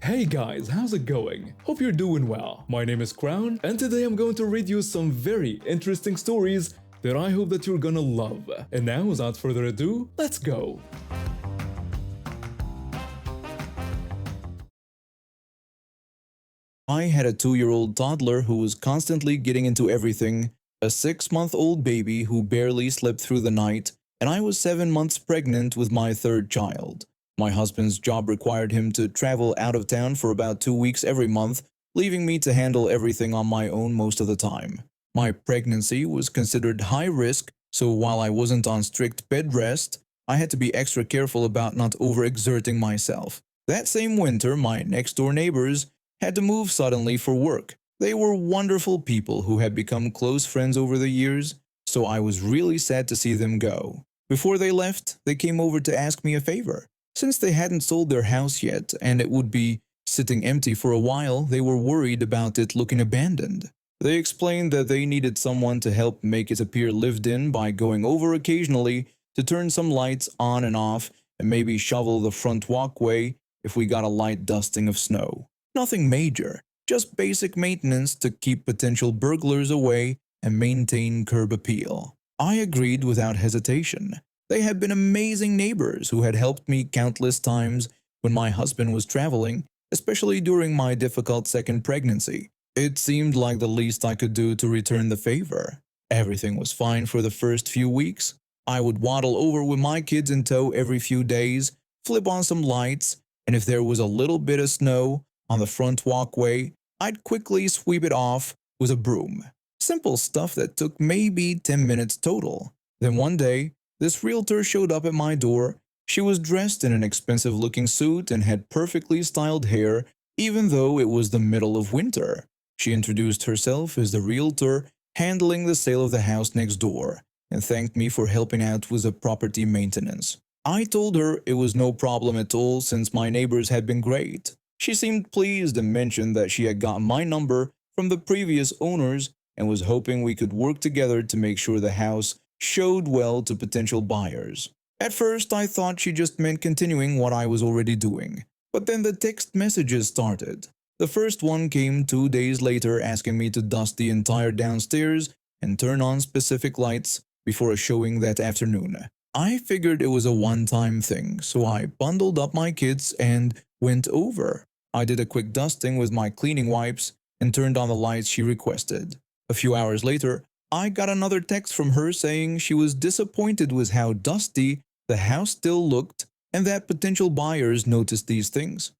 Hey guys, how's it going? Hope you're doing well. My name is Crown, and today I'm going to read you some very interesting stories that I hope that you're gonna love. And now, without further ado, let's go! I had a 2-year-old toddler who was constantly getting into everything, a 6-month-old baby who barely slept through the night, and I was 7 months pregnant with my third child. My husband's job required him to travel out of town for about 2 weeks every month, leaving me to handle everything on my own most of the time. My pregnancy was considered high risk, so while I wasn't on strict bed rest, I had to be extra careful about not overexerting myself. That same winter, my next-door neighbors had to move suddenly for work. They were wonderful people who had become close friends over the years, so I was really sad to see them go. Before they left, they came over to ask me a favor. Since they hadn't sold their house yet and it would be sitting empty for a while, they were worried about it looking abandoned. They explained that they needed someone to help make it appear lived in by going over occasionally to turn some lights on and off and maybe shovel the front walkway if we got a light dusting of snow. Nothing major, just basic maintenance to keep potential burglars away and maintain curb appeal. I agreed without hesitation. They had been amazing neighbors who had helped me countless times when my husband was traveling, especially during my difficult second pregnancy. It seemed like the least I could do to return the favor. Everything was fine for the first few weeks. I would waddle over with my kids in tow every few days, flip on some lights, and if there was a little bit of snow on the front walkway, I'd quickly sweep it off with a broom. Simple stuff that took maybe 10 minutes total. Then one day, this realtor showed up at my door. She was dressed in an expensive-looking suit and had perfectly styled hair, even though it was the middle of winter. She introduced herself as the realtor handling the sale of the house next door and thanked me for helping out with the property maintenance. I told her it was no problem at all since my neighbors had been great. She seemed pleased and mentioned that she had gotten my number from the previous owners and was hoping we could work together to make sure the house showed well to potential buyers. At first, I thought she just meant continuing what I was already doing. But then the text messages started. The first one came 2 days later asking me to dust the entire downstairs and turn on specific lights before a showing that afternoon. I figured it was a one-time thing, so I bundled up my kids and went over. I did a quick dusting with my cleaning wipes and turned on the lights she requested. A few hours later, I got another text from her saying she was disappointed with how dusty the house still looked and that potential buyers noticed these things.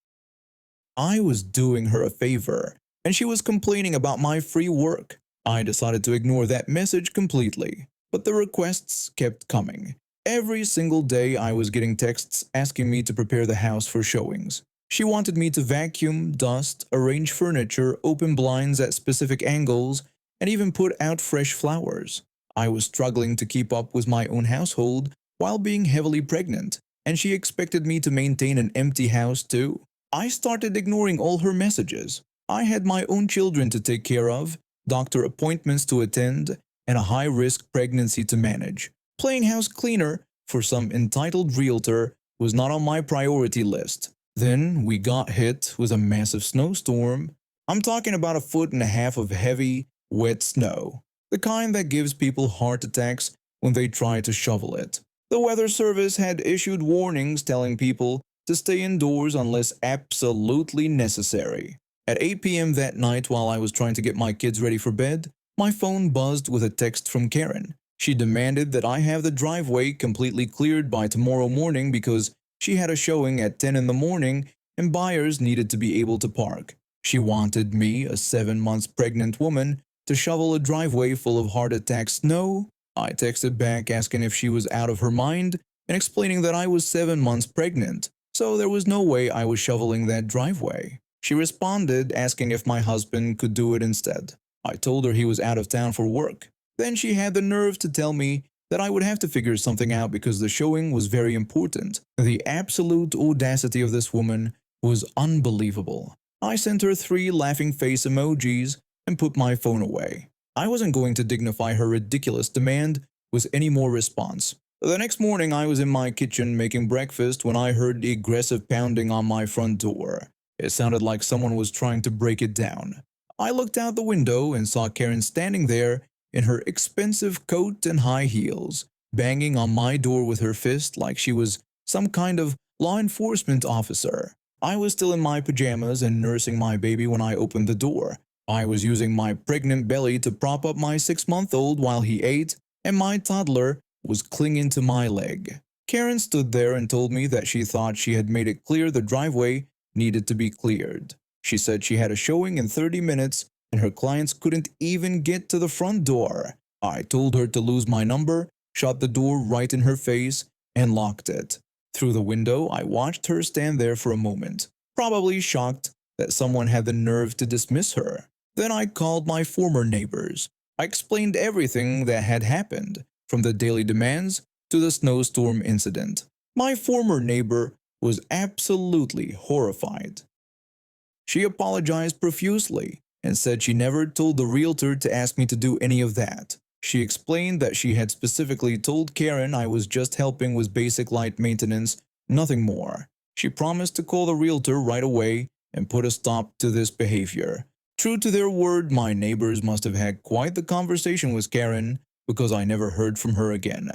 I was doing her a favor, and she was complaining about my free work. I decided to ignore that message completely, but the requests kept coming. Every single day I was getting texts asking me to prepare the house for showings. She wanted me to vacuum, dust, arrange furniture, open blinds at specific angles, and even put out fresh flowers. I was struggling to keep up with my own household while being heavily pregnant, and she expected me to maintain an empty house too. I started ignoring all her messages. I had my own children to take care of, doctor appointments to attend, and a high-risk pregnancy to manage. Playing house cleaner for some entitled realtor was not on my priority list. Then we got hit with a massive snowstorm. I'm talking about 1.5 feet of heavy, wet snow, the kind that gives people heart attacks when they try to shovel it. The weather service had issued warnings telling people to stay indoors unless absolutely necessary. At 8 p.m. that night, while I was trying to get my kids ready for bed, my phone buzzed with a text from Karen. She demanded that I have the driveway completely cleared by tomorrow morning because she had a showing at 10 in the morning and buyers needed to be able to park. She wanted me, a 7 months pregnant woman, to shovel a driveway full of heart attack snow. I texted back asking if she was out of her mind and explaining that I was 7 months pregnant, so there was no way I was shoveling that driveway. She responded asking if my husband could do it instead. I told her he was out of town for work. Then she had the nerve to tell me that I would have to figure something out because the showing was very important. The absolute audacity of this woman was unbelievable. I sent her 3 laughing face emojis and put my phone away. I wasn't going to dignify her ridiculous demand with any more response. The next morning I was in my kitchen making breakfast when I heard the aggressive pounding on my front door. It sounded like someone was trying to break it down. I looked out the window and saw Karen standing there in her expensive coat and high heels, banging on my door with her fist like she was some kind of law enforcement officer. I was still in my pajamas and nursing my baby when I opened the door. I was using my pregnant belly to prop up my 6-month-old while he ate, and my toddler was clinging to my leg. Karen stood there and told me that she thought she had made it clear the driveway needed to be cleared. She said she had a showing in 30 minutes and her clients couldn't even get to the front door. I told her to lose my number, shut the door right in her face, and locked it. Through the window, I watched her stand there for a moment, probably shocked that someone had the nerve to dismiss her. Then I called my former neighbors. I explained everything that had happened, from the daily demands to the snowstorm incident. My former neighbor was absolutely horrified. She apologized profusely and said she never told the realtor to ask me to do any of that. She explained that she had specifically told Karen I was just helping with basic light maintenance, nothing more. She promised to call the realtor right away and put a stop to this behavior. True to their word, my neighbors must have had quite the conversation with Karen because I never heard from her again.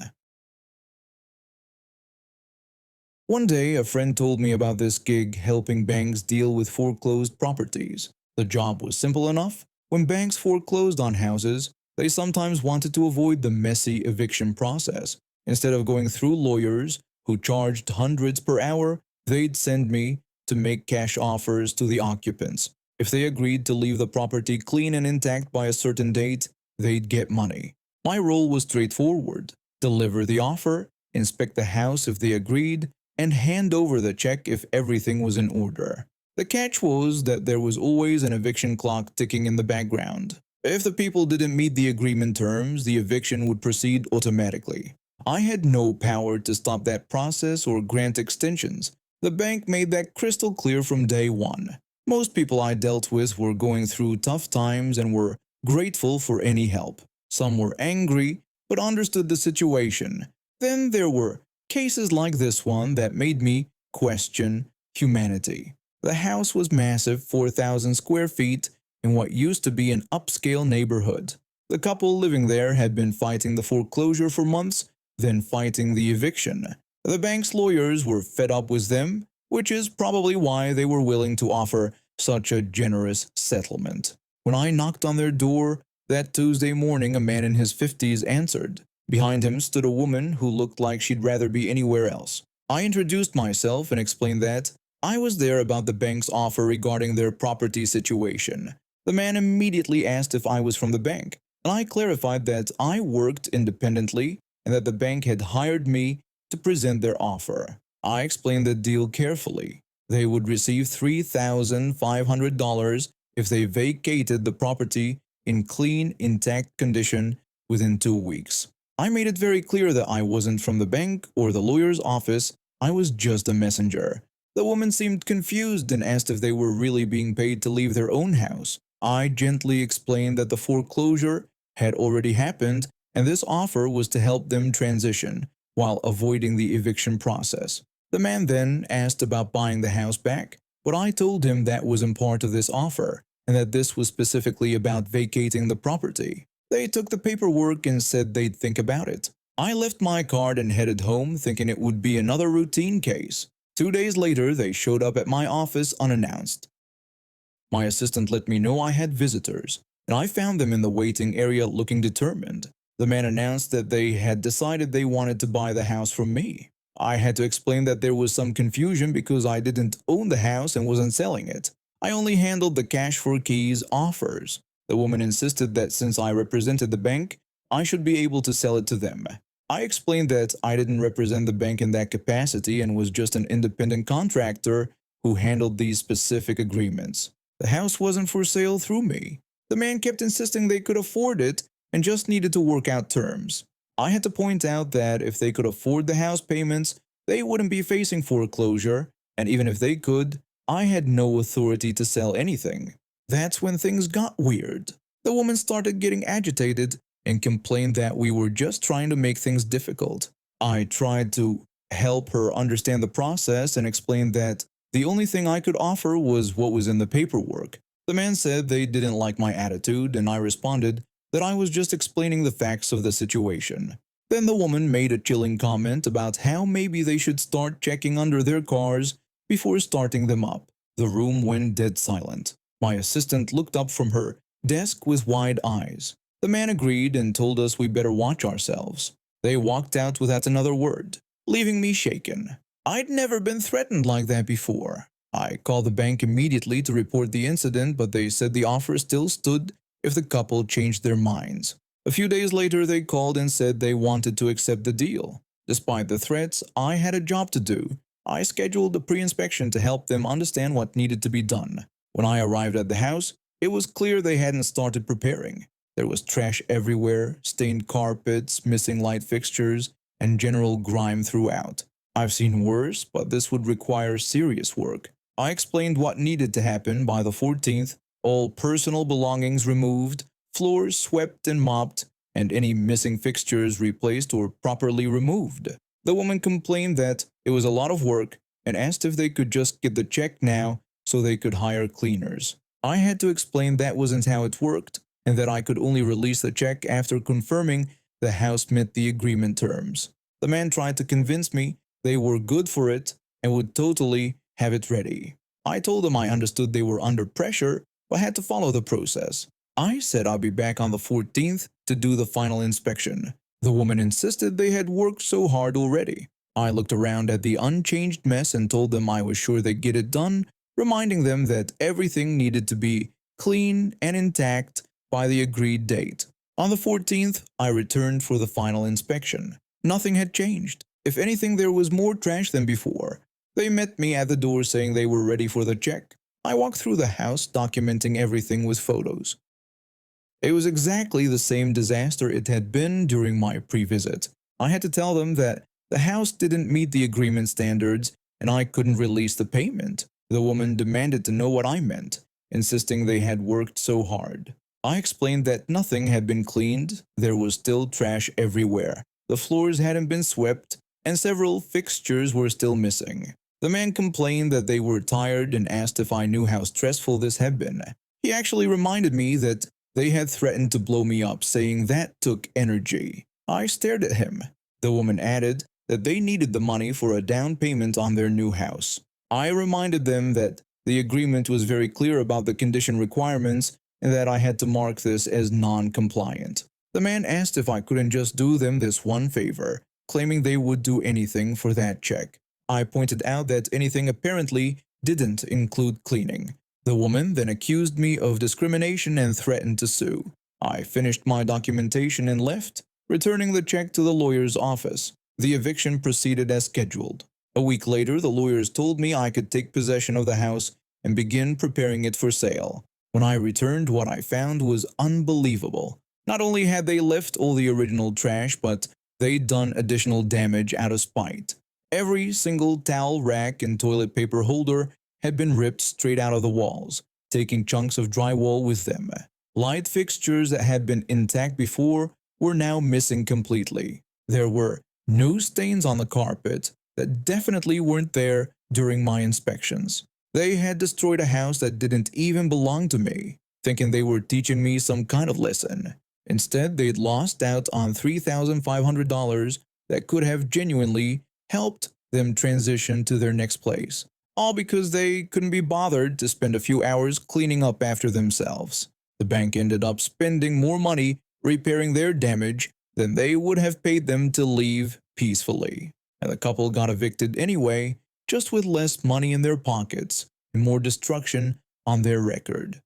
One day, a friend told me about this gig helping banks deal with foreclosed properties. The job was simple enough. When banks foreclosed on houses, they sometimes wanted to avoid the messy eviction process. Instead of going through lawyers who charged hundreds per hour, they'd send me to make cash offers to the occupants. If they agreed to leave the property clean and intact by a certain date, they'd get money. My role was straightforward: deliver the offer, inspect the house if they agreed, and hand over the check if everything was in order. The catch was that there was always an eviction clock ticking in the background. If the people didn't meet the agreement terms, the eviction would proceed automatically. I had no power to stop that process or grant extensions. The bank made that crystal clear from day one. Most people I dealt with were going through tough times and were grateful for any help. Some were angry, but understood the situation. Then there were cases like this one that made me question humanity. The house was massive, 4,000 square feet, in what used to be an upscale neighborhood. The couple living there had been fighting the foreclosure for months, then fighting the eviction. The bank's lawyers were fed up with them, which is probably why they were willing to offer such a generous settlement. When I knocked on their door that Tuesday morning, a man in his 50s answered. Behind him stood a woman who looked like she'd rather be anywhere else. I introduced myself and explained that I was there about the bank's offer regarding their property situation. The man immediately asked if I was from the bank, and I clarified that I worked independently and that the bank had hired me to present their offer. I explained the deal carefully. They would receive $3,500 if they vacated the property in clean, intact condition within 2 weeks. I made it very clear that I wasn't from the bank or the lawyer's office. I was just a messenger. The woman seemed confused and asked if they were really being paid to leave their own house. I gently explained that the foreclosure had already happened and this offer was to help them transition while avoiding the eviction process. The man then asked about buying the house back, but I told him that wasn't part of this offer and that this was specifically about vacating the property. They took the paperwork and said they'd think about it. I left my card and headed home thinking it would be another routine case. 2 days later, they showed up at my office unannounced. My assistant let me know I had visitors, and I found them in the waiting area looking determined. The man announced that they had decided they wanted to buy the house from me. I had to explain that there was some confusion because I didn't own the house and wasn't selling it. I only handled the cash for keys offers. The woman insisted that since I represented the bank, I should be able to sell it to them. I explained that I didn't represent the bank in that capacity and was just an independent contractor who handled these specific agreements. The house wasn't for sale through me. The man kept insisting they could afford it and just needed to work out terms. I had to point out that if they could afford the house payments, they wouldn't be facing foreclosure, and even if they could, I had no authority to sell anything. That's when things got weird. The woman started getting agitated and complained that we were just trying to make things difficult. I tried to help her understand the process and explained that The only thing I could offer was what was in the paperwork. The man said they didn't like my attitude, and I responded that I was just explaining the facts of the situation. Then the woman made a chilling comment about how maybe they should start checking under their cars before starting them up. The room went dead silent. My assistant looked up from her desk with wide eyes. The man agreed and told us we better watch ourselves. They walked out without another word, leaving me shaken. I'd never been threatened like that before. I called the bank immediately to report the incident, but they said the offer still stood if the couple changed their minds. A few days later, they called and said they wanted to accept the deal. Despite the threats, I had a job to do. I scheduled a pre-inspection to help them understand what needed to be done. When I arrived at the house, it was clear they hadn't started preparing. There was trash everywhere, stained carpets, missing light fixtures, and general grime throughout. I've seen worse, but this would require serious work. I explained what needed to happen by the 14th, all personal belongings removed, floors swept and mopped, and any missing fixtures replaced or properly removed. The woman complained that it was a lot of work and asked if they could just get the check now so they could hire cleaners. I had to explain that wasn't how it worked and that I could only release the check after confirming the house met the agreement terms. The man tried to convince me they were good for it and would totally have it ready. I told them I understood they were under pressure but had to follow the process. I said I'd be back on the 14th to do the final inspection. The woman insisted they had worked so hard already. I looked around at the unchanged mess and told them I was sure they'd get it done, reminding them that everything needed to be clean and intact by the agreed date. On the 14th, I returned for the final inspection. Nothing had changed. If anything, there was more trash than before. They met me at the door saying they were ready for the check. I walked through the house, documenting everything with photos. It was exactly the same disaster it had been during my pre-visit. I had to tell them that the house didn't meet the agreement standards and I couldn't release the payment. The woman demanded to know what I meant, insisting they had worked so hard. I explained that nothing had been cleaned, there was still trash everywhere, the floors hadn't been swept, and several fixtures were still missing. The man complained that they were tired and asked if I knew how stressful this had been. He actually reminded me that they had threatened to blow me up, saying that took energy. I stared at him. The woman added that they needed the money for a down payment on their new house. I reminded them that the agreement was very clear about the condition requirements and that I had to mark this as non-compliant. The man asked if I couldn't just do them this one favor, claiming they would do anything for that check. I pointed out that anything apparently didn't include cleaning. The woman then accused me of discrimination and threatened to sue. I finished my documentation and left, returning the check to the lawyer's office. The eviction proceeded as scheduled. A week later, the lawyers told me I could take possession of the house and begin preparing it for sale. When I returned, what I found was unbelievable. Not only had they left all the original trash, but they'd done additional damage out of spite. Every single towel rack and toilet paper holder had been ripped straight out of the walls, taking chunks of drywall with them. Light fixtures that had been intact before were now missing completely. There were no stains on the carpet that definitely weren't there during my inspections. They had destroyed a house that didn't even belong to me, thinking they were teaching me some kind of lesson. Instead, they'd lost out on $3,500 that could have genuinely helped them transition to their next place. All because they couldn't be bothered to spend a few hours cleaning up after themselves. The bank ended up spending more money repairing their damage than they would have paid them to leave peacefully. And the couple got evicted anyway, just with less money in their pockets and more destruction on their record.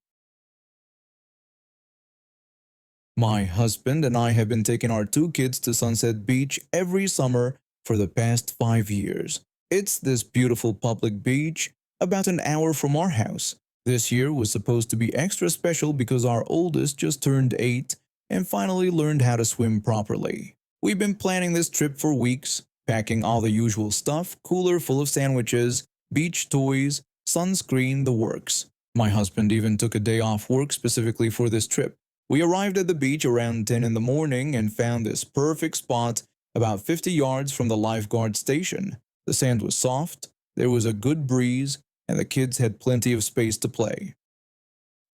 My husband and I have been taking our 2 kids to Sunset Beach every summer for the past 5 years. It's this beautiful public beach about an hour from our house. This year was supposed to be extra special because our oldest just turned 8 and finally learned how to swim properly. We've been planning this trip for weeks, packing all the usual stuff, cooler full of sandwiches, beach toys, sunscreen, the works. My husband even took a day off work specifically for this trip. We arrived at the beach around 10 in the morning and found this perfect spot about 50 yards from the lifeguard station. The sand was soft, there was a good breeze, and the kids had plenty of space to play.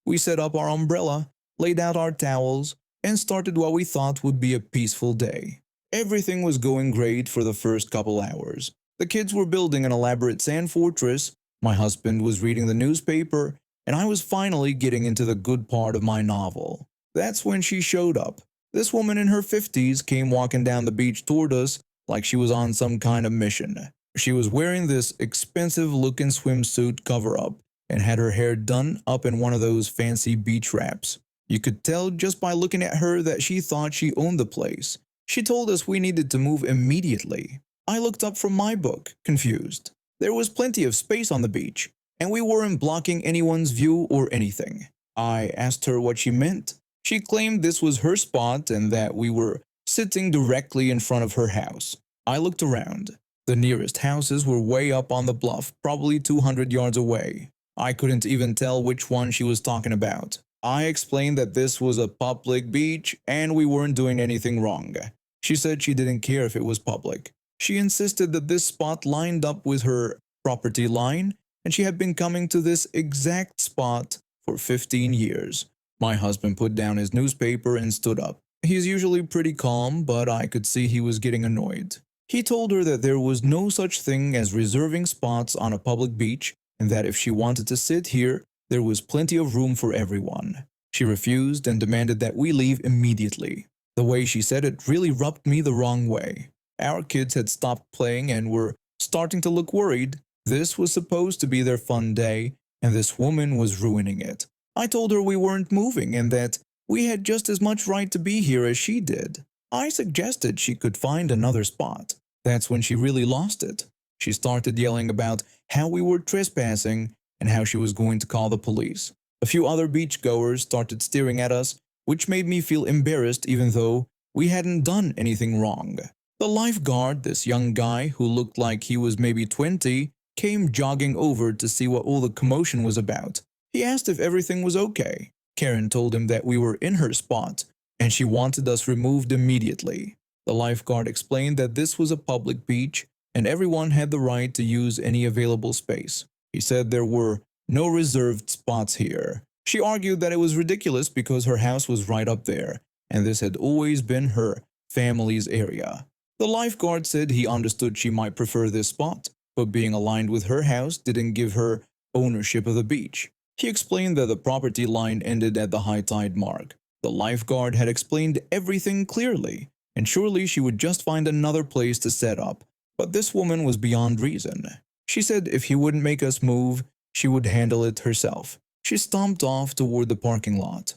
We set up our umbrella, laid out our towels, and started what we thought would be a peaceful day. Everything was going great for the first couple hours. The kids were building an elaborate sand fortress, my husband was reading the newspaper, and I was finally getting into the good part of my novel. That's when she showed up. This woman in her 50s came walking down the beach toward us like she was on some kind of mission. She was wearing this expensive-looking swimsuit cover-up and had her hair done up in one of those fancy beach wraps. You could tell just by looking at her that she thought she owned the place. She told us we needed to move immediately. I looked up from my book, confused. There was plenty of space on the beach, and we weren't blocking anyone's view or anything. I asked her what she meant. She claimed this was her spot and that we were sitting directly in front of her house. I looked around. The nearest houses were way up on the bluff, probably 200 yards away. I couldn't even tell which one she was talking about. I explained that this was a public beach and we weren't doing anything wrong. She said she didn't care if it was public. She insisted that this spot lined up with her property line and she had been coming to this exact spot for 15 years. My husband put down his newspaper and stood up. He's usually pretty calm, but I could see he was getting annoyed. He told her that there was no such thing as reserving spots on a public beach and that if she wanted to sit here, there was plenty of room for everyone. She refused and demanded that we leave immediately. The way she said it really rubbed me the wrong way. Our kids had stopped playing and were starting to look worried. This was supposed to be their fun day, and this woman was ruining it. I told her we weren't moving and that we had just as much right to be here as she did. I suggested she could find another spot. That's when she really lost it. She started yelling about how we were trespassing and how she was going to call the police. A few other beachgoers started staring at us, which made me feel embarrassed even though we hadn't done anything wrong. The lifeguard, this young guy who looked like he was maybe 20, came jogging over to see what all the commotion was about. He asked if everything was okay. Karen told him that we were in her spot and she wanted us removed immediately. The lifeguard explained that this was a public beach and everyone had the right to use any available space. He said there were no reserved spots here. She argued that it was ridiculous because her house was right up there, and this had always been her family's area. The lifeguard said he understood she might prefer this spot, but being aligned with her house didn't give her ownership of the beach. He explained that the property line ended at the high tide mark. The lifeguard had explained everything clearly, and surely she would just find another place to set up, but this woman was beyond reason. She said if he wouldn't make us move, she would handle it herself. She stomped off toward the parking lot.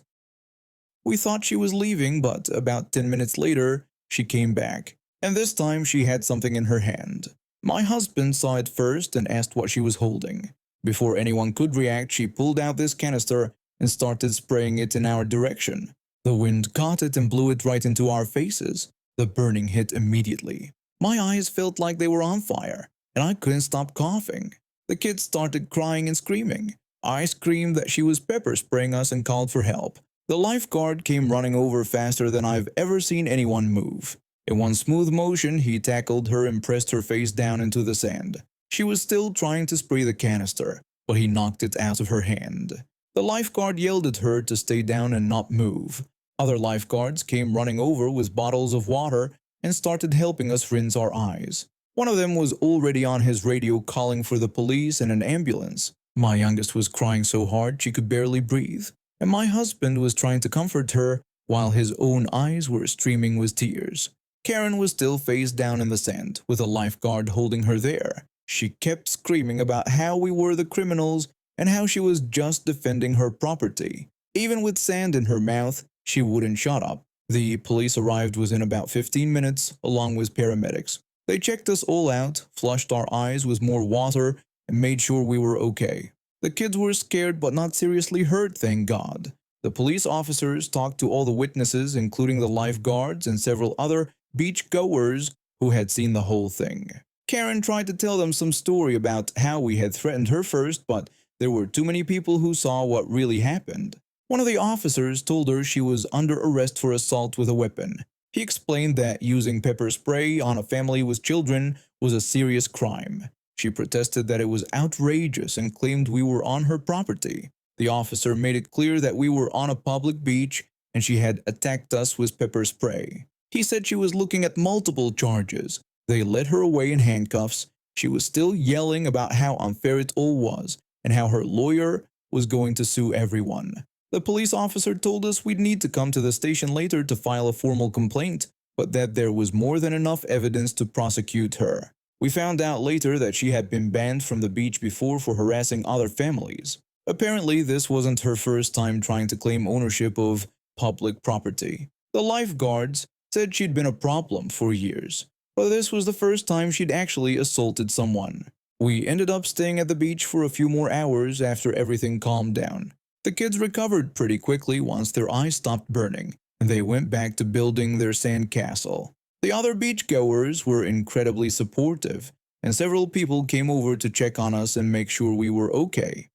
We thought she was leaving, but about 10 minutes later, she came back, and this time she had something in her hand. My husband saw it first and asked what she was holding. Before anyone could react, she pulled out this canister and started spraying it in our direction. The wind caught it and blew it right into our faces. The burning hit immediately. My eyes felt like they were on fire, and I couldn't stop coughing. The kids started crying and screaming. I screamed that she was pepper spraying us and called for help. The lifeguard came running over faster than I've ever seen anyone move. In one smooth motion, he tackled her and pressed her face down into the sand. She was still trying to spray the canister, but he knocked it out of her hand. The lifeguard yelled at her to stay down and not move. Other lifeguards came running over with bottles of water and started helping us rinse our eyes. One of them was already on his radio calling for the police and an ambulance. My youngest was crying so hard she could barely breathe, and my husband was trying to comfort her while his own eyes were streaming with tears. Karen was still face down in the sand, with a lifeguard holding her there. She kept screaming about how we were the criminals and how she was just defending her property. Even with sand in her mouth, she wouldn't shut up. The police arrived within about 15 minutes, along with paramedics. They checked us all out, flushed our eyes with more water, and made sure we were okay. The kids were scared but not seriously hurt, thank God. The police officers talked to all the witnesses, including the lifeguards and several other beachgoers who had seen the whole thing. Karen tried to tell them some story about how we had threatened her first, but there were too many people who saw what really happened. One of the officers told her she was under arrest for assault with a weapon. He explained that using pepper spray on a family with children was a serious crime. She protested that it was outrageous and claimed we were on her property. The officer made it clear that we were on a public beach and she had attacked us with pepper spray. He said she was looking at multiple charges. They led her away in handcuffs. She was still yelling about how unfair it all was and how her lawyer was going to sue everyone. The police officer told us we'd need to come to the station later to file a formal complaint, but that there was more than enough evidence to prosecute her. We found out later that she had been banned from the beach before for harassing other families. Apparently, this wasn't her first time trying to claim ownership of public property. The lifeguards said she'd been a problem for years, but this was the first time she'd actually assaulted someone. We ended up staying at the beach for a few more hours after everything calmed down. The kids recovered pretty quickly once their eyes stopped burning, and they went back to building their sand castle. The other beachgoers were incredibly supportive, and several people came over to check on us and make sure we were okay.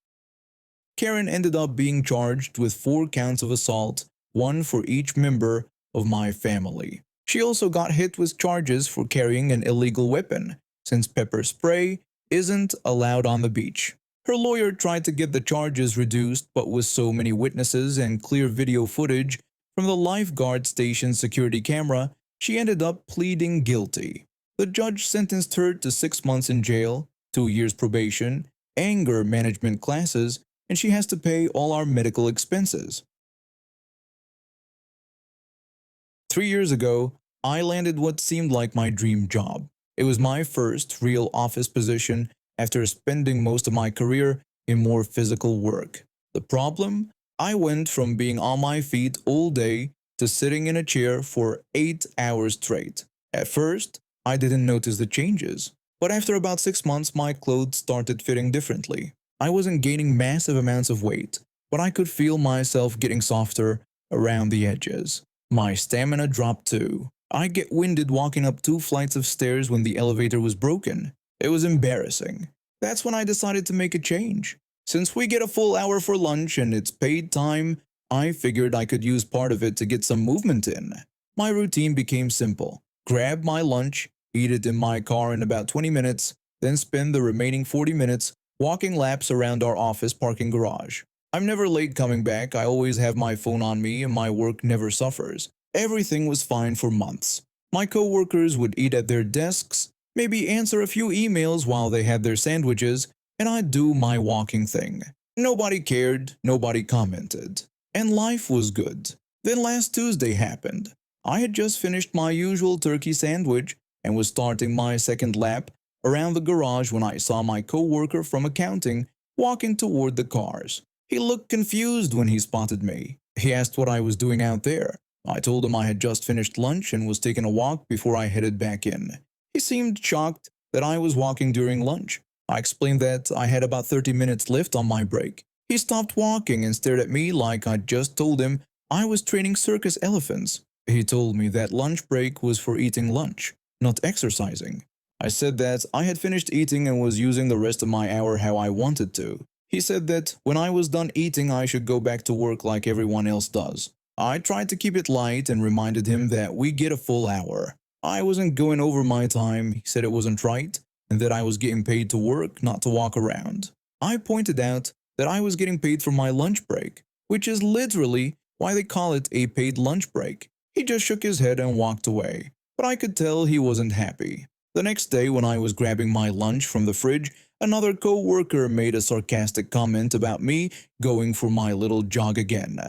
Karen ended up being charged with 4 counts of assault, 1 for each member of my family. She also got hit with charges for carrying an illegal weapon, since pepper spray isn't allowed on the beach. Her lawyer tried to get the charges reduced, but with so many witnesses and clear video footage from the lifeguard station security camera, she ended up pleading guilty. The judge sentenced her to 6 months in jail, 2 years probation, anger management classes, and she has to pay all our medical expenses. 3 years ago, I landed what seemed like my dream job. It was my first real office position after spending most of my career in more physical work. The problem? I went from being on my feet all day to sitting in a chair for 8 hours straight. At first, I didn't notice the changes, but after about 6 months my clothes started fitting differently. I wasn't gaining massive amounts of weight, but I could feel myself getting softer around the edges. My stamina dropped too. I get winded walking up 2 flights of stairs when the elevator was broken. It was embarrassing. That's when I decided to make a change. Since we get a full hour for lunch and it's paid time, I figured I could use part of it to get some movement in. My routine became simple. Grab my lunch, eat it in my car in about 20 minutes, then spend the remaining 40 minutes walking laps around our office parking garage. I'm never late coming back. I always have my phone on me and my work never suffers. Everything was fine for months. My coworkers would eat at their desks, maybe answer a few emails while they had their sandwiches, and I'd do my walking thing. Nobody cared, nobody commented, and life was good. Then last Tuesday happened. I had just finished my usual turkey sandwich and was starting my second lap around the garage when I saw my coworker from accounting walking toward the cars. He looked confused when he spotted me. He asked what I was doing out there. I told him I had just finished lunch and was taking a walk before I headed back in. He seemed shocked that I was walking during lunch. I explained that I had about 30 minutes left on my break. He stopped walking and stared at me like I'd just told him I was training circus elephants. He told me that lunch break was for eating lunch, not exercising. I said that I had finished eating and was using the rest of my hour how I wanted to. He said that when I was done eating I should go back to work like everyone else does. I tried to keep it light and reminded him that we get a full hour. I wasn't going over my time. He said it wasn't right and that I was getting paid to work, not to walk around. I pointed out that I was getting paid for my lunch break, which is literally why they call it a paid lunch break. He just shook his head and walked away, but I could tell he wasn't happy. The next day when I was grabbing my lunch from the fridge, another co-worker made a sarcastic comment about me going for my little jog again.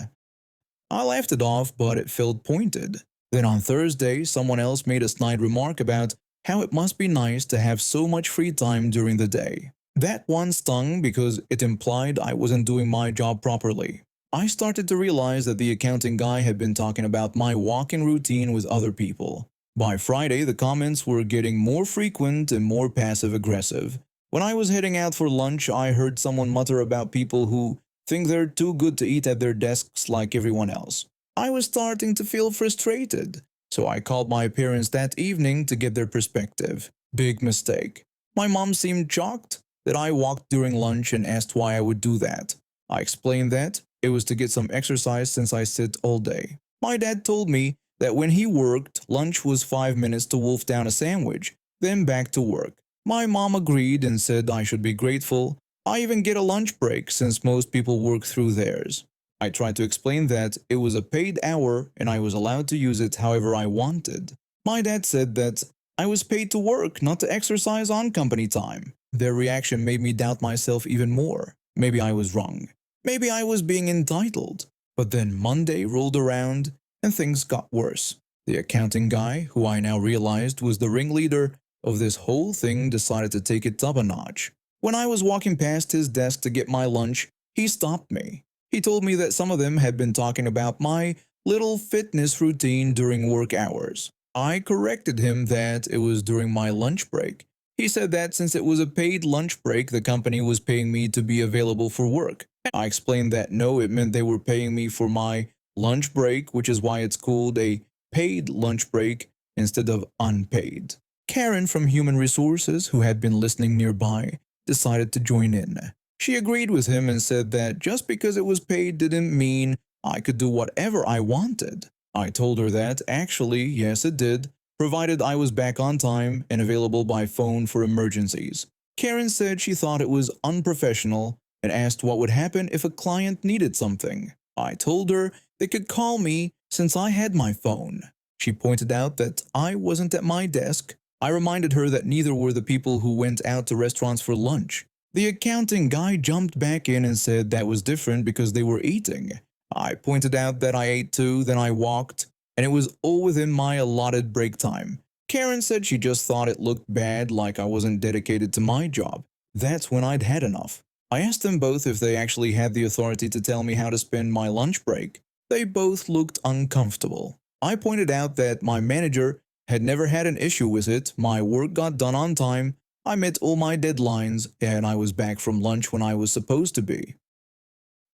I laughed it off, but it felt pointed. Then on Thursday, someone else made a snide remark about how it must be nice to have so much free time during the day. That one stung because it implied I wasn't doing my job properly. I started to realize that the accounting guy had been talking about my walking routine with other people. By Friday, the comments were getting more frequent and more passive-aggressive. When I was heading out for lunch, I heard someone mutter about people who think they're too good to eat at their desks like everyone else. I was starting to feel frustrated, so I called my parents that evening to get their perspective. Big mistake. My mom seemed shocked that I walked during lunch and asked why I would do that. I explained that it was to get some exercise since I sit all day. My dad told me that when he worked, lunch was 5 minutes to wolf down a sandwich, then back to work. My mom agreed and said I should be grateful. I even get a lunch break since most people work through theirs. I tried to explain that it was a paid hour and I was allowed to use it however I wanted. My dad said that I was paid to work, not to exercise on company time. Their reaction made me doubt myself even more. Maybe I was wrong. Maybe I was being entitled. But then Monday rolled around and things got worse. The accounting guy, who I now realized was the ringleader of this whole thing, decided to take it up a notch. When I was walking past his desk to get my lunch, he stopped me. He told me that some of them had been talking about my little fitness routine during work hours. I corrected him that it was during my lunch break. He said that since it was a paid lunch break, the company was paying me to be available for work. I explained that no, it meant they were paying me for my lunch break, which is why it's called a paid lunch break instead of unpaid. Karen from Human Resources, who had been listening nearby, decided to join in. She agreed with him and said that just because it was paid didn't mean I could do whatever I wanted. I told her that actually, yes, it did, provided I was back on time and available by phone for emergencies. Karen said she thought it was unprofessional and asked what would happen if a client needed something. I told her they could call me since I had my phone. She pointed out that I wasn't at my desk. I reminded her that neither were the people who went out to restaurants for lunch. The accounting guy jumped back in and said that was different because they were eating. I pointed out that I ate too, then I walked, and it was all within my allotted break time. Karen said she just thought it looked bad, like I wasn't dedicated to my job. That's when I'd had enough. I asked them both if they actually had the authority to tell me how to spend my lunch break. They both looked uncomfortable. I pointed out that my manager had never had an issue with it, my work got done on time, I met all my deadlines, and I was back from lunch when I was supposed to be.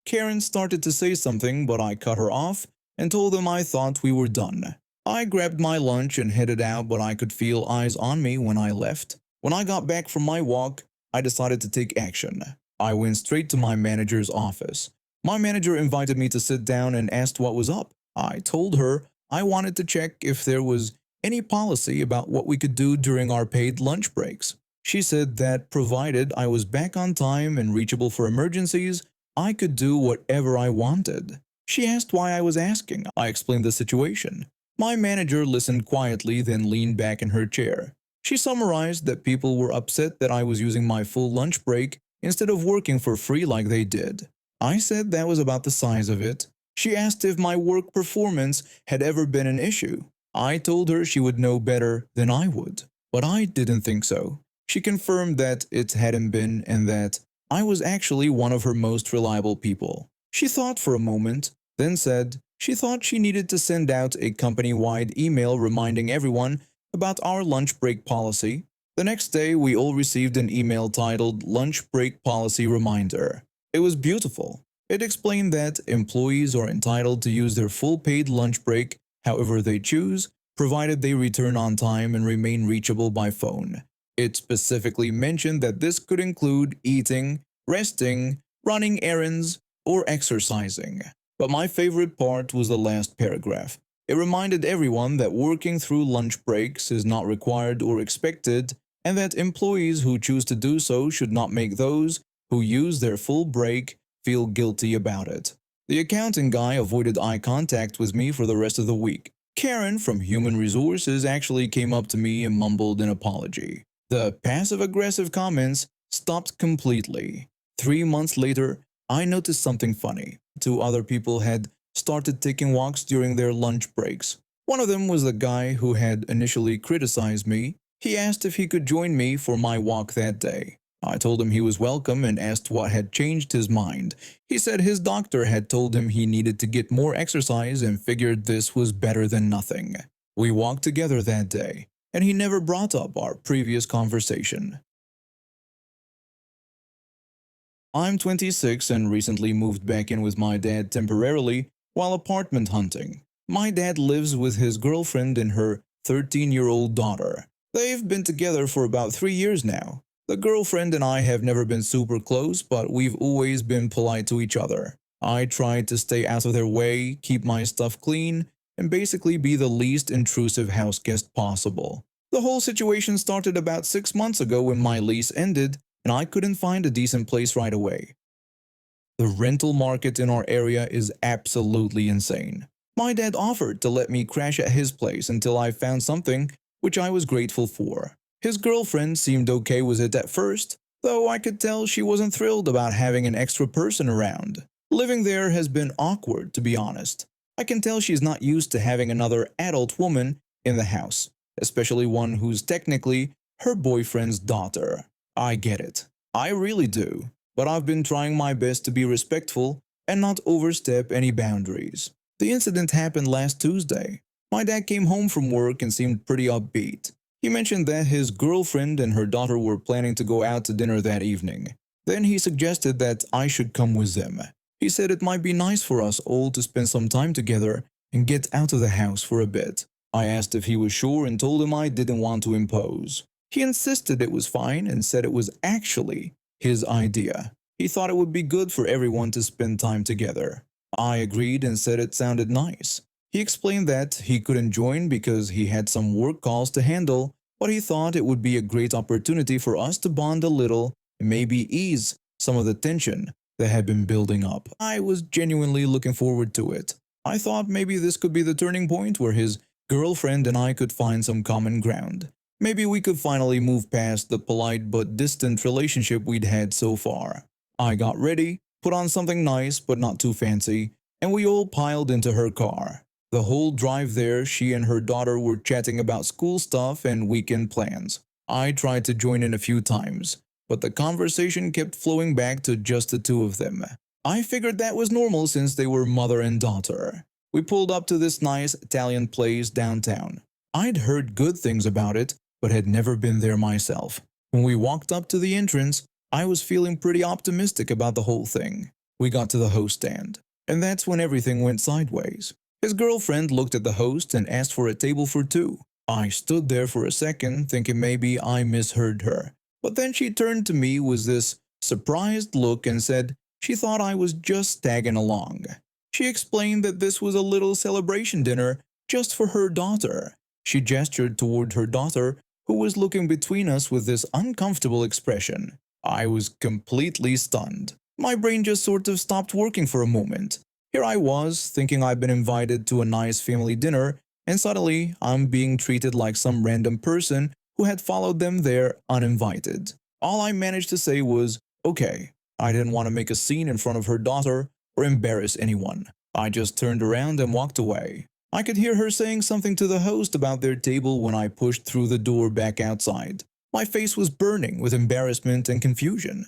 Karen started to say something, but I cut her off and told them I thought we were done. I grabbed my lunch and headed out, but I could feel eyes on me when I left. When I got back from my walk, I decided to take action. I went straight to my manager's office. My manager invited me to sit down and asked what was up. I told her I wanted to check if there was any policy about what we could do during our paid lunch breaks. She said that provided I was back on time and reachable for emergencies, I could do whatever I wanted. She asked why I was asking. I explained the situation. My manager listened quietly, then leaned back in her chair. She summarized that people were upset that I was using my full lunch break instead of working for free like they did. I said that was about the size of it. She asked if my work performance had ever been an issue. I told her she would know better than I would, but I didn't think so. She confirmed that it hadn't been and that I was actually one of her most reliable people. She thought for a moment, then said she thought she needed to send out a company-wide email reminding everyone about our lunch break policy. The next day, we all received an email titled Lunch Break Policy Reminder. It was beautiful. It explained that employees are entitled to use their full paid lunch break however they choose, provided they return on time and remain reachable by phone. It specifically mentioned that this could include eating, resting, running errands, or exercising. But my favorite part was the last paragraph. It reminded everyone that working through lunch breaks is not required or expected, and that employees who choose to do so should not make those who use their full break feel guilty about it. The accounting guy avoided eye contact with me for the rest of the week. Karen from Human Resources actually came up to me and mumbled an apology. The passive-aggressive comments stopped completely. 3 months later, I noticed something funny. 2 other people had started taking walks during their lunch breaks. One of them was the guy who had initially criticized me. He asked if he could join me for my walk that day. I told him he was welcome and asked what had changed his mind. He said his doctor had told him he needed to get more exercise and figured this was better than nothing. We walked together that day, and he never brought up our previous conversation. I'm 26 and recently moved back in with my dad temporarily while apartment hunting. My dad lives with his girlfriend and her 13-year-old daughter. They've been together for about 3 years now. The girlfriend and I have never been super close, but we've always been polite to each other. I tried to stay out of their way, keep my stuff clean, and basically be the least intrusive house guest possible. The whole situation started about 6 months ago when my lease ended and I couldn't find a decent place right away. The rental market in our area is absolutely insane. My dad offered to let me crash at his place until I found something, which I was grateful for. His girlfriend seemed okay with it at first, though I could tell she wasn't thrilled about having an extra person around. Living there has been awkward, to be honest. I can tell she's not used to having another adult woman in the house, especially one who's technically her boyfriend's daughter. I get it. I really do. But I've been trying my best to be respectful and not overstep any boundaries. The incident happened last Tuesday. My dad came home from work and seemed pretty upbeat. He mentioned that his girlfriend and her daughter were planning to go out to dinner that evening. Then he suggested that I should come with them. He said it might be nice for us all to spend some time together and get out of the house for a bit. I asked if he was sure and told him I didn't want to impose. He insisted it was fine and said it was actually his idea. He thought it would be good for everyone to spend time together. I agreed and said it sounded nice. He explained that he couldn't join because he had some work calls to handle, but he thought it would be a great opportunity for us to bond a little and maybe ease some of the tension that had been building up. I was genuinely looking forward to it. I thought maybe this could be the turning point where his girlfriend and I could find some common ground. Maybe we could finally move past the polite but distant relationship we'd had so far. I got ready, put on something nice but not too fancy, and we all piled into her car. The whole drive there, she and her daughter were chatting about school stuff and weekend plans. I tried to join in a few times, but the conversation kept flowing back to just the two of them. I figured that was normal since they were mother and daughter. We pulled up to this nice Italian place downtown. I'd heard good things about it, but had never been there myself. When we walked up to the entrance, I was feeling pretty optimistic about the whole thing. We got to the host stand, and that's when everything went sideways. His girlfriend looked at the host and asked for a table for two. I stood there for a second thinking maybe I misheard her, but then she turned to me with this surprised look and said she thought I was just tagging along. She explained that this was a little celebration dinner just for her daughter. She gestured toward her daughter, who was looking between us with this uncomfortable expression. I was completely stunned. My brain just sort of stopped working for a moment. Here I was, thinking I'd been invited to a nice family dinner, and suddenly I'm being treated like some random person who had followed them there uninvited. All I managed to say was, okay. I didn't want to make a scene in front of her daughter or embarrass anyone. I just turned around and walked away. I could hear her saying something to the host about their table when I pushed through the door back outside. My face was burning with embarrassment and confusion.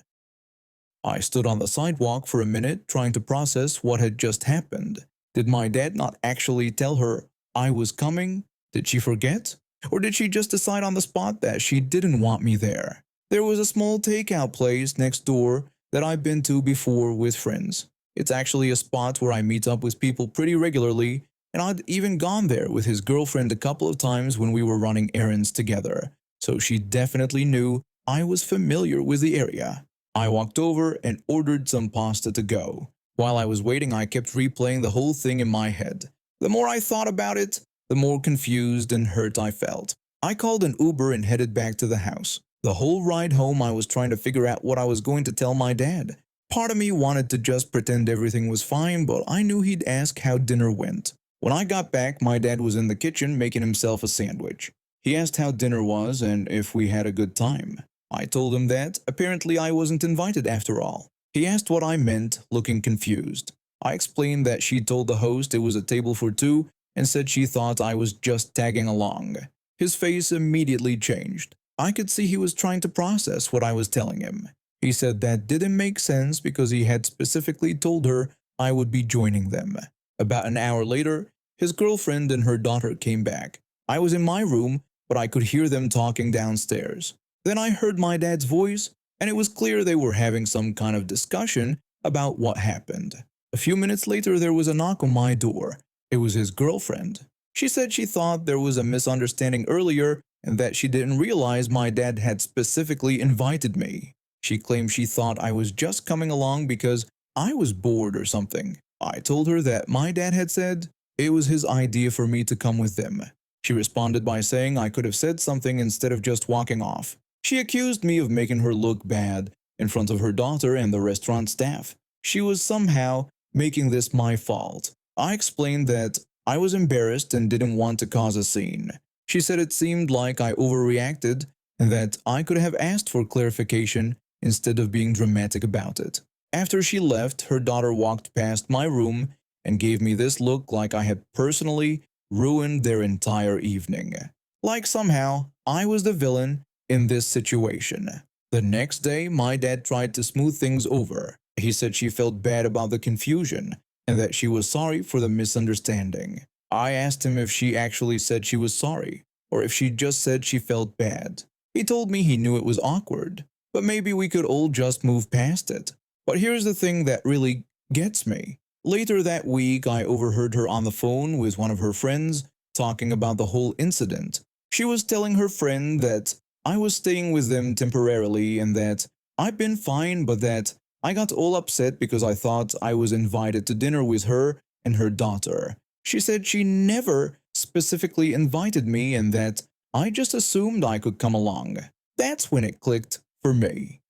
I stood on the sidewalk for a minute trying to process what had just happened. Did my dad not actually tell her I was coming? Did she forget? Or did she just decide on the spot that she didn't want me there? There was a small takeout place next door that I've been to before with friends. It's actually a spot where I meet up with people pretty regularly, and I'd even gone there with his girlfriend a couple of times when we were running errands together, so she definitely knew I was familiar with the area. I walked over and ordered some pasta to go. While I was waiting, I kept replaying the whole thing in my head. The more I thought about it, the more confused and hurt I felt. I called an Uber and headed back to the house. The whole ride home, I was trying to figure out what I was going to tell my dad. Part of me wanted to just pretend everything was fine, but I knew he'd ask how dinner went. When I got back, my dad was in the kitchen making himself a sandwich. He asked how dinner was and if we had a good time. I told him that apparently I wasn't invited after all. He asked what I meant, looking confused. I explained that she told the host it was a table for two and said she thought I was just tagging along. His face immediately changed. I could see he was trying to process what I was telling him. He said that didn't make sense because he had specifically told her I would be joining them. About an hour later, his girlfriend and her daughter came back. I was in my room, but I could hear them talking downstairs. Then I heard my dad's voice, and it was clear they were having some kind of discussion about what happened. A few minutes later, there was a knock on my door. It was his girlfriend. She said she thought there was a misunderstanding earlier and that she didn't realize my dad had specifically invited me. She claimed she thought I was just coming along because I was bored or something. I told her that my dad had said it was his idea for me to come with them. She responded by saying I could have said something instead of just walking off. She accused me of making her look bad in front of her daughter and the restaurant staff. She was somehow making this my fault. I explained that I was embarrassed and didn't want to cause a scene. She said it seemed like I overreacted and that I could have asked for clarification instead of being dramatic about it. After she left, her daughter walked past my room and gave me this look like I had personally ruined their entire evening. Like somehow I was the villain in this situation. The next day, my dad tried to smooth things over. He said she felt bad about the confusion and that she was sorry for the misunderstanding. I asked him if she actually said she was sorry or if she just said she felt bad. He told me he knew it was awkward, but maybe we could all just move past it. But here's the thing that really gets me. Later that week, I overheard her on the phone with one of her friends talking about the whole incident. She was telling her friend that I was staying with them temporarily and that I'd been fine, but that I got all upset because I thought I was invited to dinner with her and her daughter. She said she never specifically invited me and that I just assumed I could come along. That's when it clicked for me.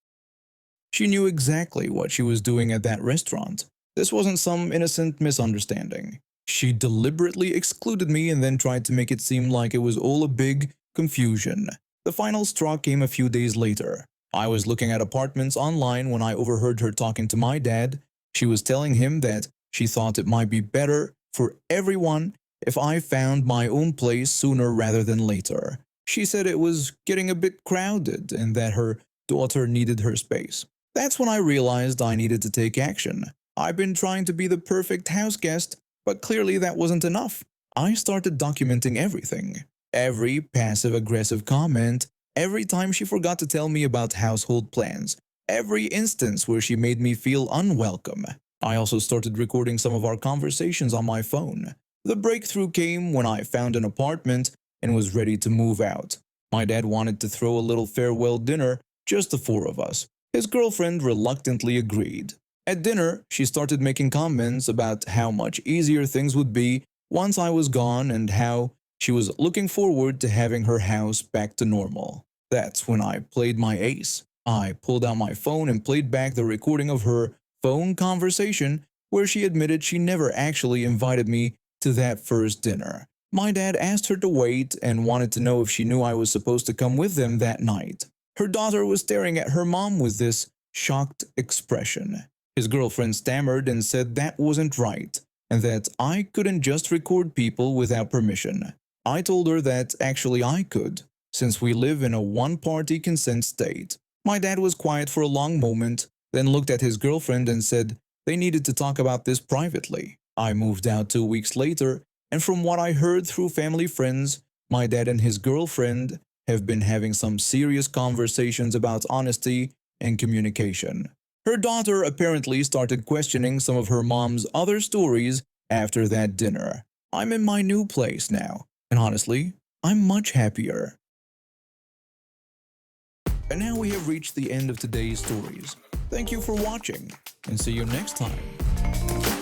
She knew exactly what she was doing at that restaurant. This wasn't some innocent misunderstanding. She deliberately excluded me and then tried to make it seem like it was all a big confusion. The final straw came a few days later. I was looking at apartments online when I overheard her talking to my dad. She was telling him that she thought it might be better for everyone if I found my own place sooner rather than later. She said it was getting a bit crowded and that her daughter needed her space. That's when I realized I needed to take action. I've been trying to be the perfect house guest, but clearly that wasn't enough. I started documenting everything. Every passive-aggressive comment, every time she forgot to tell me about household plans, every instance where she made me feel unwelcome. I also started recording some of our conversations on my phone. The breakthrough came when I found an apartment and was ready to move out. My dad wanted to throw a little farewell dinner, just the four of us. His girlfriend reluctantly agreed. At dinner, she started making comments about how much easier things would be once I was gone and how she was looking forward to having her house back to normal. That's when I played my ace. I pulled out my phone and played back the recording of her phone conversation where she admitted she never actually invited me to that first dinner. My dad asked her to wait and wanted to know if she knew I was supposed to come with them that night. Her daughter was staring at her mom with this shocked expression. His girlfriend stammered and said that wasn't right and that I couldn't just record people without permission. I told her that actually I could, since we live in a one-party consent state. My dad was quiet for a long moment, then looked at his girlfriend and said they needed to talk about this privately. I moved out 2 weeks later, and from what I heard through family friends, my dad and his girlfriend have been having some serious conversations about honesty and communication. Her daughter apparently started questioning some of her mom's other stories after that dinner. I'm in my new place now, and honestly, I'm much happier. And now we have reached the end of today's stories. Thank you for watching, and see you next time.